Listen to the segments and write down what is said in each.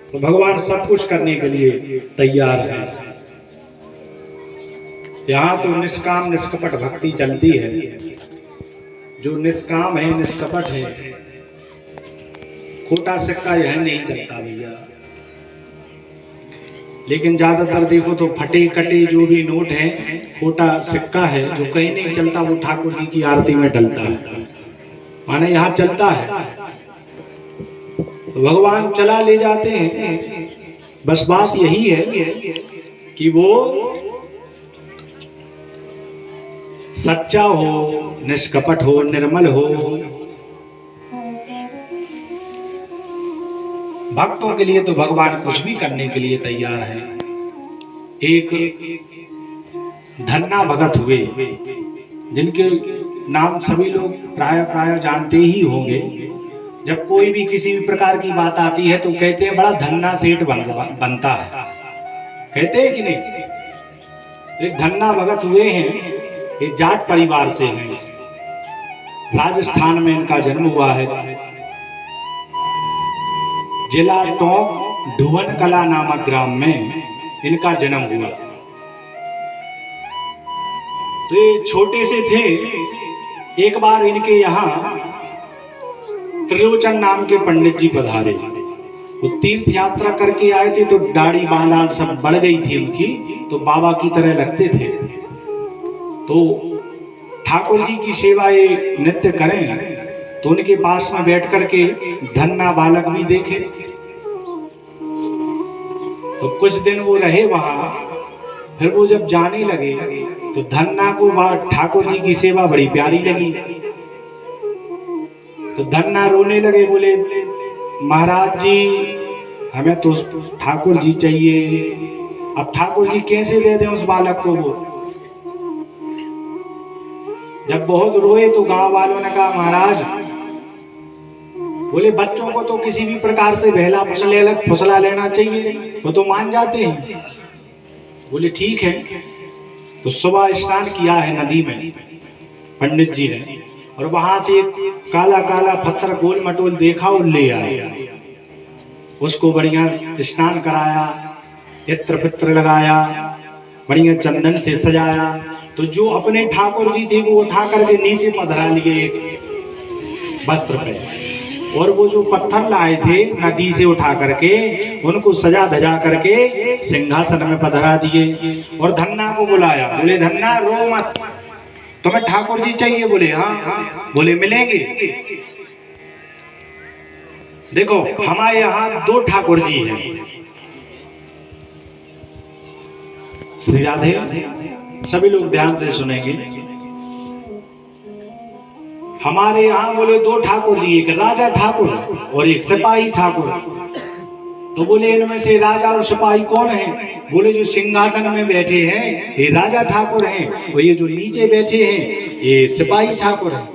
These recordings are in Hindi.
तो भगवान सब कुछ करने के लिए तैयार है। यहाँ तो निष्काम निष्कपट भक्ति चलती है। जो निष्काम है निष्कपट है, खोटा सिक्का यह नहीं चलता भैया। लेकिन ज्यादातर देखो तो फटे कटे जो भी नोट है, खोटा सिक्का है जो कहीं नहीं चलता, वो ठाकुर जी की आरती में डलता है, माने यहाँ चलता है। तो भगवान चला ले जाते हैं। बस बात यही है कि वो सच्चा हो, निष्कपट हो, निर्मल हो। भक्तों के लिए तो भगवान कुछ भी करने के लिए तैयार है। एक धन्ना भगत हुए जिनके नाम सभी लोग प्राय जानते ही होंगे। जब कोई भी किसी भी प्रकार की बात आती है तो कहते हैं बड़ा धन्ना सेठ बनता है, कहते हैं कि नहीं। एक धन्ना भगत हुए हैं, ये जाट परिवार से हैं, राजस्थान में इनका जन्म हुआ है। जिला टोंक ढुवन कला नामक ग्राम में इनका जन्म हुआ। तो ये छोटे से थे। एक बार इनके यहाँ त्रिलोचन नाम के पंडित जी पधारे। वो तीर्थ यात्रा करके आए थे, तो दाढ़ी बाला सब बढ़ गई थी उनकी, तो बाबा की तरह लगते थे। तो ठाकुर जी की सेवा ये नित्य करें, तो उनके पास में बैठ करके धन्ना बालक भी देखे। तो कुछ दिन वो रहे वहां। फिर वो जब जाने लगे तो धन्ना को ठाकुर जी की सेवा बड़ी प्यारी लगी। तो धन्ना रोने लगे, बोले महाराज जी हमें तो ठाकुर जी चाहिए, अब ठाकुर जी कैसे दे दें उस बालक को। वो जब बहुत रोए तो गांव वालों ने कहा महाराज, बोले बच्चों को तो किसी भी प्रकार से बहला फुसला लेना चाहिए, वो तो मान जाते हैं। बोले ठीक है। तो सुबह स्नान किया है नदी में पंडित जी ने, और वहां से एक काला काला पत्थर गोल मटोल देखा और ले आए। उसको बढ़िया स्नान कराया, इत्र पित्र लगाया, बढ़िया चंदन से सजाया। तो जो अपने ठाकुर जी थे वो उठा करके नीचे पधरा लिए वस्त्र पे, और वो जो पत्थर लाए थे नदी से उठा करके उनको सजा धजा करके सिंहासन में पधरा दिए। और धन्ना को बुलाया, बोले धन्ना रो मत, तुम्हें ठाकुर जी चाहिए। बोले हाँ। बोले मिलेंगे। देखो हमारे यहाँ दो ठाकुर जी हैं, श्री राधे। सभी लोग ध्यान से सुनेंगे। हमारे यहाँ बोले दो ठाकुर जी, एक राजा ठाकुर और एक सिपाही ठाकुर। तो बोले इनमें से राजा और सिपाही कौन है? बोले जो सिंहासन में बैठे हैं ये राजा ठाकुर हैं, और ये जो नीचे बैठे हैं ये सिपाही ठाकुर हैं।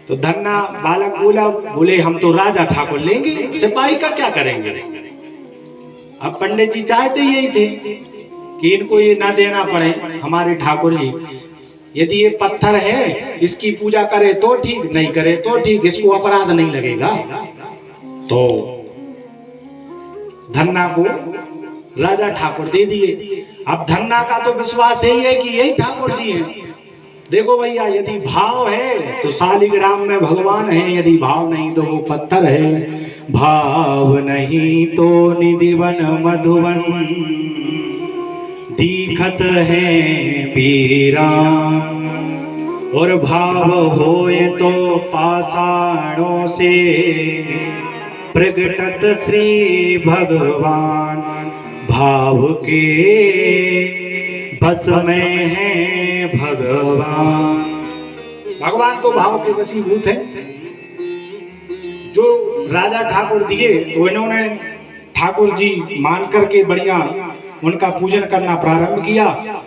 तो धन्ना बालक बोला, बोले हम तो राजा ठाकुर लेंगे, सिपाही का क्या करेंगे। अब पंडित जी चाहते यही थे कि इनको ये ना देना पड़े हमारे ठाकुर जी। यदि ये पत्थर है इसकी पूजा करे तो ठीक, नहीं करे तो ठीक, इसको अपराध नहीं लगेगा। तो धन्ना को राजा ठाकुर दे दिए। अब धन्ना का तो विश्वास यही है कि यही ठाकुर जी हैं। देखो भैया, यदि भाव है तो शालिग्राम में भगवान है, यदि भाव नहीं तो वो पत्थर है। भाव नहीं तो निधिवन मधुवन दीखत है पीरा, और भाव होए तो पाषाणों से प्रगटत श्री भगवान। भाव के बस में है भगवान। भगवान तो भाव के वशीभूत है। जो राजा ठाकुर दिए तो इन्होंने ठाकुर जी मान करके बढ़िया उनका पूजन करना प्रारंभ किया।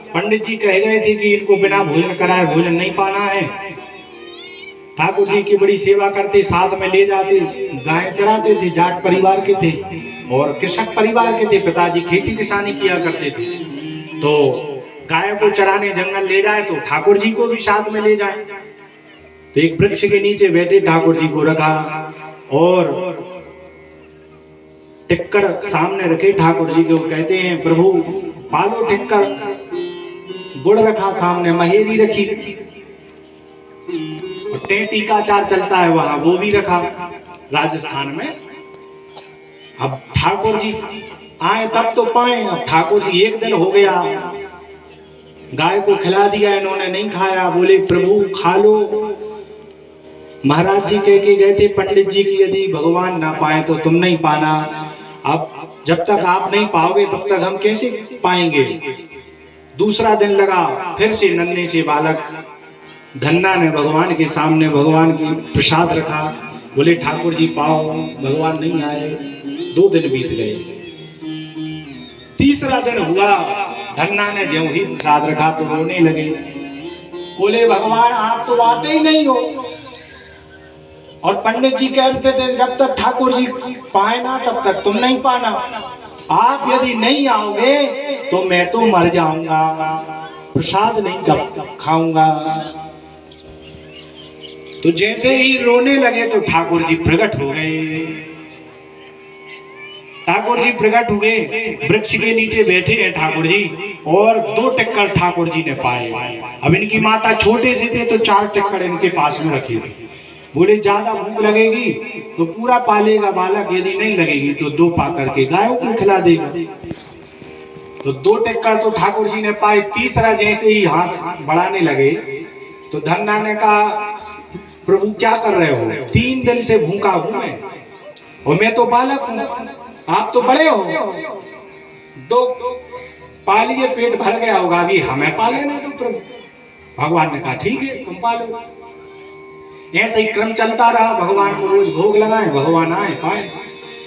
पंडित जी कह रहे थे कि इनको बिना भोजन कराए भोजन नहीं पाना है। ठाकुर जी की बड़ी सेवा करते, साथ में ले जाते, गाय चराते थे। जाट परिवार के थे और कृषक परिवार के थे, पिताजी खेती किसानी किया करते थे। तो गाय को चराने जंगल ले जाए तो ठाकुर जी को भी साथ में ले जाए। तो एक वृक्ष के नीचे बैठे ठाकुर जी को रखा और टिक्कर सामने रखे ठाकुर जी को, कहते हैं प्रभु पालो टिक्कर। गुड़ रखा सामने, महेरी रखी, और टेंटी का अचार चलता है वहां, वो भी रखा राजस्थान में। अब ठाकुर जी आए तब तो पाए। अब ठाकुर जी एक दिन हो गया, गाय को खिला दिया, इन्होंने नहीं खाया। बोले प्रभु खा लो। महाराज जी कह के गए थे पंडित जी की यदि भगवान ना पाए तो तुम नहीं पाना। अब जब तक आप नहीं पाओगे तब तक हम कैसे पाएंगे। दूसरा दिन लगा, फिर से नन्हे से बालक धन्ना ने भगवान के सामने भगवान की प्रसाद रखा। बोले ठाकुर जी पाओ, भगवान नहीं आए। 2 दिन बीत गए। तीसरा दिन हुआ, धन्ना ने ज्यों ही प्रसाद रखा तो रोने लगे। बोले भगवान आप तो आते ही नहीं हो। और पंडित जी कहते थे जब तक ठाकुर जी पाए ना तब तक तुम नहीं पाना। आप यदि नहीं आओगे तो मैं तो मर जाऊंगा, प्रसाद नहीं कब खाऊंगा। तो जैसे ही रोने लगे तो ठाकुर जी प्रकट हो गए। ठाकुर जी प्रकट हुए, वृक्ष के नीचे बैठे हैं ठाकुर जी, और 2 टिक्कर ठाकुर जी ने पाए। अब इनकी माता छोटे से थे तो 4 टिक्कर इनके पास में रखी थी। बोले ज्यादा भूख लगेगी तो पूरा पालेगा बालक, यदि नहीं लगेगी तो 2 पा करके गायों को खिला देगा। तो 2 टिक्कर तो ठाकुर जी ने पाए। तीसरा जैसे ही हाथ बढ़ाने लगे तो धन्ना ने कहा प्रभु क्या कर रहे हो, 3 दिन से भूखा हूं मैं, और मैं तो बालक हूं, आप तो बड़े हो, 2 पालिए, पेट भर गया होगा, अभी हमें पाले ना तो प्रभु। भगवान ने कहा ठीक है तुम पालो। ऐसे ही क्रम चलता रहा। भगवान को रोज भोग लगाए, भगवान आए पाए।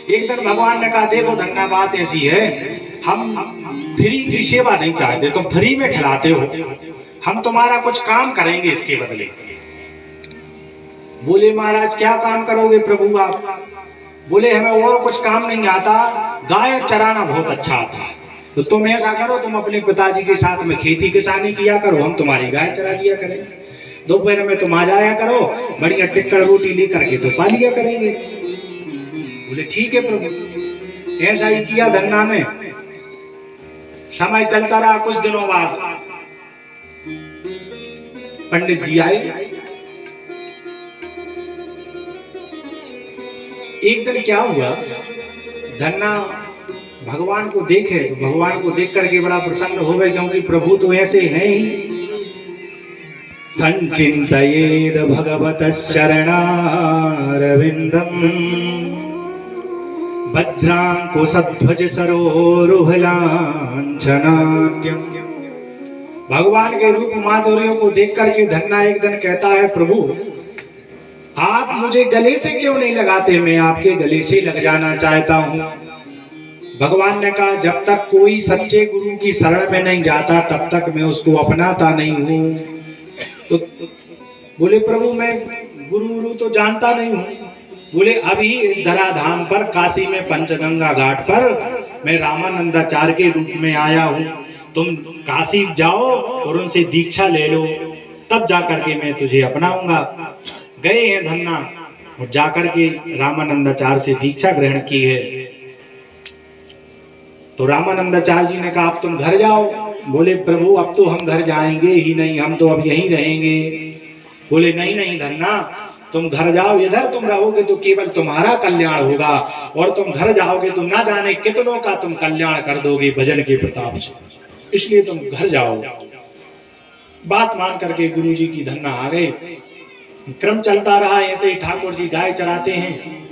एक दिन भगवान ने कहा देखो धन्ना बात ऐसी है, हम फ्री की सेवा नहीं चाहते, तुम फ्री में खिलाते हो, हम तुम्हारा कुछ काम करेंगे इसके बदले। बोले महाराज क्या काम करोगे प्रभु आप। बोले हमें और कुछ काम नहीं आता, गाय चराना बहुत अच्छा आता। तो तुम ऐसा करो, तुम अपने पिताजी के साथ में खेती किसानी किया करो, हम तुम्हारी गाय चरा दिया करेंगे। दोपहर में तुम आ जाया करो, बढ़िया टिक्कर रोटी लेकर के तो पा लिया करेंगे। बोले ठीक है प्रभु। ऐसा ही किया धन्ना में। समय चलता रहा। कुछ दिनों बाद पंडित जी आए। एक दिन क्या हुआ, धन्ना भगवान को देखे, भगवान को देख करके बड़ा प्रसन्न हो गए, क्योंकि प्रभु तो ऐसे हैं ही। संचिन्तयेद भगवतश्चरणारविन्दम् वज्रांकुशध्वज सरोरुहलांछनाट्यम्। भगवान के रूप माधुर्यों को देख करके धन्ना एक दिन कहता है प्रभु आप मुझे गले से क्यों नहीं लगाते, मैं आपके गले से लग जाना चाहता हूँ। भगवान ने कहा जब तक कोई सच्चे गुरु की शरण में नहीं जाता तब तक मैं उसको अपनाता नहीं हूँ। तो बोले प्रभु मैं गुरु तो जानता नहीं हूँ। बोले अभी इस धराधाम पर काशी में पंचगंगा घाट पर मैं रामानंदाचार्य के रूप में आया हूँ, तुम काशी जाओ और उनसे दीक्षा ले लो, तब जाकर के मैं तुझे अपनाऊंगा। गए हैं धन्ना और जाकर के रामानंदाचार्य से दीक्षा ग्रहण की है। तो रामानंदाचार्य जी ने कहा अब तुम घर जाओ। बोले प्रभु अब तो हम घर जाएंगे ही नहीं, हम तो अब यहीं रहेंगे। बोले नहीं नहीं धन्ना तुम घर जाओ, इधर तुम रहोगे तो केवल तुम्हारा कल्याण होगा, और तुम घर जाओगे तो ना जाने कितनों का तुम कल्याण कर दोगे भजन के प्रताप से, इसलिए तुम घर जाओ। बात मान करके गुरु जी की धन्ना आ गए। क्रम चलता रहा। ऐसे ही ठाकुर जी गाय चराते हैं।